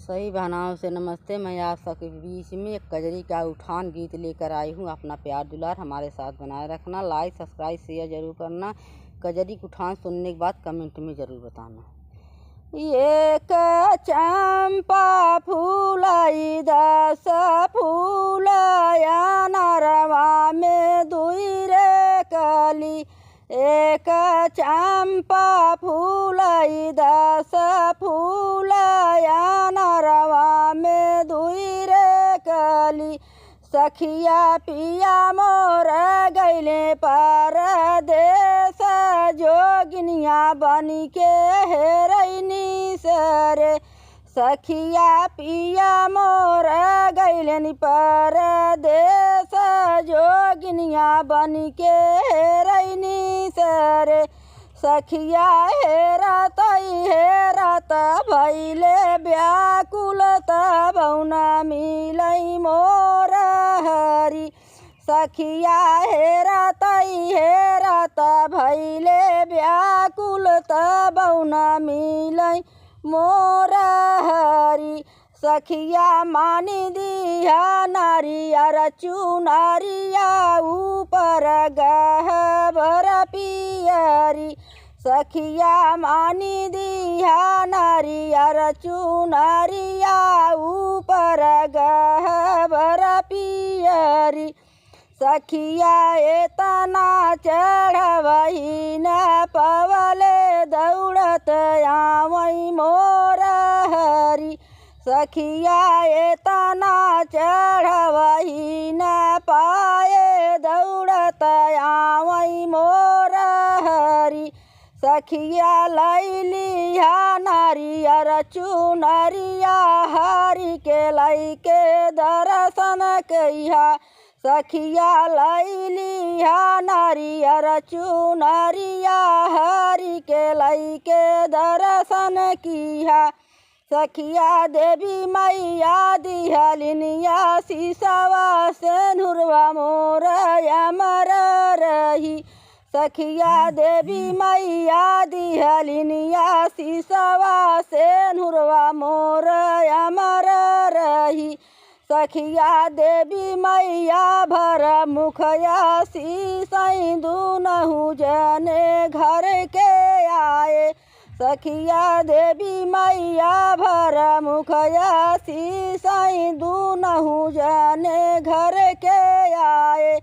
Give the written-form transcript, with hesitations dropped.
सही भावनाओं से नमस्ते। मैं आप सबके बीच में एक कजरी का उठान गीत लेकर आई हूँ। अपना प्यार दुलार हमारे साथ बनाए रखना। लाइक सब्सक्राइब शेयर जरूर करना। कजरी का उठान सुनने के बाद कमेंट में ज़रूर बताना। एक चंपा फूलाई 10 फूलया नरवा में दुई रे कली। एक चंपा फूलाई 10 फूलया नरवा में दुई रे कली। सखिया पिया मोर गैले परदेस जोगिनिया बनी के हेरैनी सरे। सखिया पिया मोर गैले परदेस जोगिनिया बनी के हेरैनी सरे। सखिया हेरत भैले व्याकुल तबौना मिलै मोर हरि। सखिया हेरत भैले व्याकुल तबौना मिलै मोर हरि। सखिया मानी दिया नारियर चुनरिया ऊपर गहबर पियरी। सखिया मानी दिया नारियर चुनरिया ऊपर गहबर पियरी। सखिया एतना चढ़वही न पवले दौड़त आवै मोर हरि। सखिया एतना चढ़वही न पाए दौड़त आवै मोर हरि। सखिया लैलिया नारियर चुनरिया हरि के लैके दर्शन कहिया। सखिया लैलिया नारियर चुनरिया हरि के लैके दर्शन किया। सखिया देवी मैया दिहलिनिया सीसवा सिंदूरवा मोर अमर रही। सखिया देवी मैया दिहलिनिया सीसवा सिंदूरवा मोर अमर रही। सखिया देवी मैया भर मुखया सीसै दुनहु जने घर के आए। सखिया देवी मैया भर मुखया सीसै दुनहु जने घर के आए।